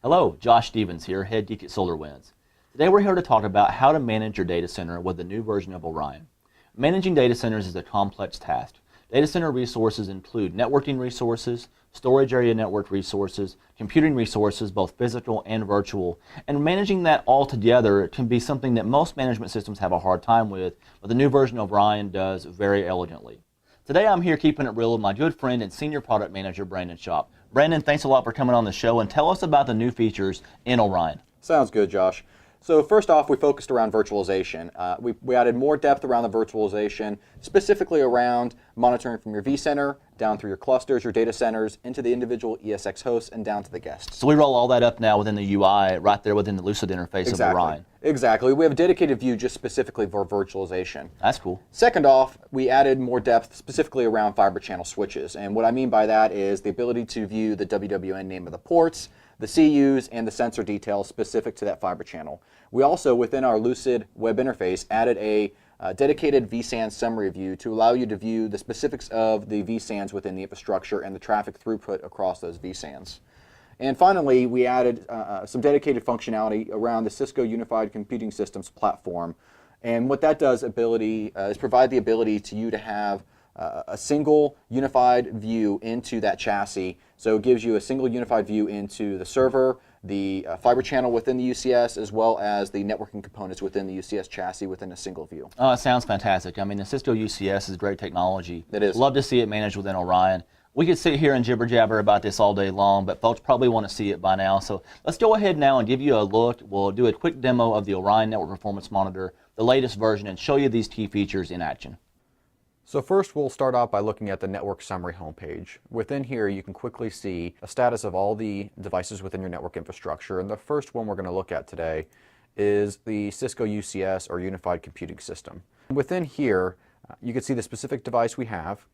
Hello, Josh Stevens here, Head Geek at SolarWinds. Today we're here to talk about how to manage your data center with the new version of Orion. Managing data centers is a complex task. Data center resources include networking resources, storage area network resources, computing resources, both physical and virtual, and managing that all together can be something that most management systems have a hard time with, but the new version of Orion does very elegantly. Today I'm here keeping it real with my good friend and senior product manager, Brandon Shop. Brandon, thanks a lot for coming on the show and tell us about the new features in Orion. Sounds good, Josh. So first off, we focused around virtualization. We added more depth around the virtualization, specifically around monitoring from your vCenter, down through your clusters, your data centers, into the individual ESX hosts, and down to the guests. So we roll all that up now within the UI, right there within the Lucid interface of Orion. Exactly. We have a dedicated view just specifically for virtualization. That's cool. Second off, we added more depth specifically around fiber channel switches. And what I mean by that is the ability to view the WWN name of the ports, the CUs, and the sensor details specific to that fiber channel. We also, within our Lucid web interface, added a dedicated vSAN summary view to allow you to view the specifics of the vSANs within the infrastructure and the traffic throughput across those vSANs. And finally, we added some dedicated functionality around the Cisco Unified Computing Systems platform. And what that does is provide the ability to you to have a single unified view into that chassis. So it gives you a single unified view into the server, the fiber channel within the UCS, as well as the networking components within the UCS chassis within a single view. Oh, it sounds fantastic. I mean, the Cisco UCS is great technology. It is. Love to see it managed within Orion. We could sit here and jibber jabber about this all day long, but folks probably want to see it by now. So let's go ahead now and give you a look. We'll do a quick demo of the Orion Network Performance Monitor, the latest version, and show you these key features in action. So first we'll start off by looking at the network summary homepage. Within here you can quickly see a status of all the devices within your network infrastructure, and the first one we're going to look at today is the Cisco UCS or Unified Computing System. Within here you can see the specific device we have.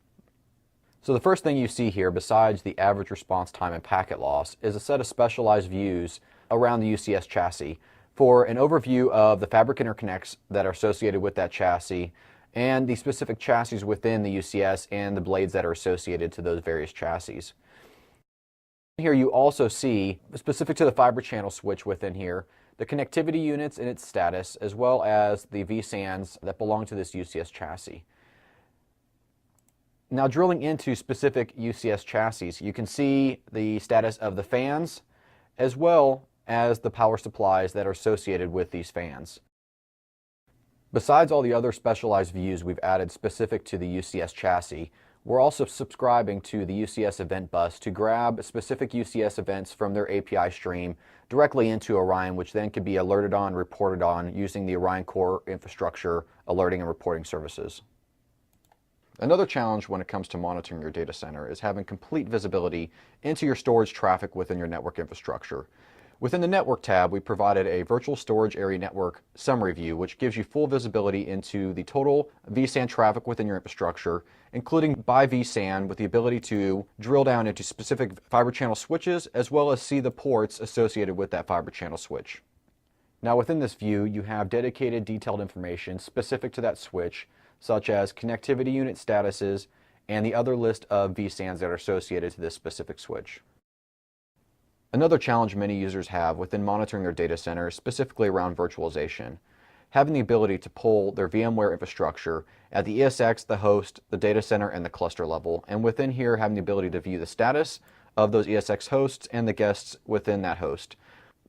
So the first thing you see here, besides the average response time and packet loss, is a set of specialized views around the UCS chassis for an overview of the fabric interconnects that are associated with that chassis and the specific chassis within the UCS and the blades that are associated to those various chassis. Here you also see, specific to the fiber channel switch within here, the connectivity units and its status, as well as the vSANs that belong to this UCS chassis. Now drilling into specific UCS chassis, you can see the status of the fans, as well as the power supplies that are associated with these fans. Besides all the other specialized views we've added specific to the UCS chassis, we're also subscribing to the UCS event bus to grab specific UCS events from their API stream directly into Orion, which then can be alerted on, reported on using the Orion core infrastructure alerting and reporting services. Another challenge when it comes to monitoring your data center is having complete visibility into your storage traffic within your network infrastructure. Within the Network tab, we provided a virtual storage area network summary view, which gives you full visibility into the total vSAN traffic within your infrastructure, including by vSAN, with the ability to drill down into specific fiber channel switches, as well as see the ports associated with that fiber channel switch. Now within this view, you have dedicated detailed information specific to that switch, such as connectivity unit statuses and the other list of vSANs that are associated to this specific switch. Another challenge many users have within monitoring their data center is specifically around virtualization. Having the ability to pull their VMware infrastructure at the ESX, the host, the data center, and the cluster level, and within here having the ability to view the status of those ESX hosts and the guests within that host,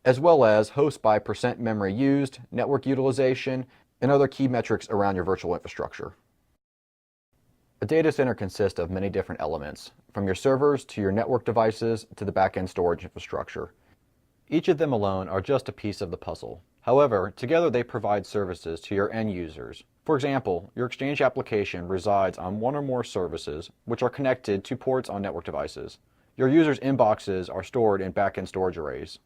as well as host by percent memory used, network utilization, and other key metrics around your virtual infrastructure. A data center consists of many different elements, from your servers to your network devices to the back-end storage infrastructure. Each of them alone are just a piece of the puzzle. However, together they provide services to your end users. For example, your Exchange application resides on one or more services which are connected to ports on network devices. Your users' inboxes are stored in back-end storage arrays.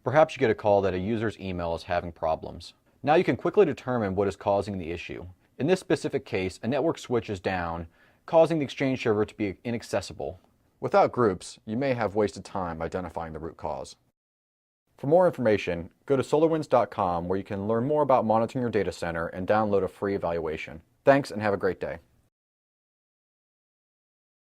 Perhaps you get a call that a user's email is having problems. Now you can quickly determine what is causing the issue. In this specific case, a network switch is down, causing the Exchange server to be inaccessible. Without groups, you may have wasted time identifying the root cause. For more information, go to solarwinds.com where you can learn more about monitoring your data center and download a free evaluation. Thanks and have a great day.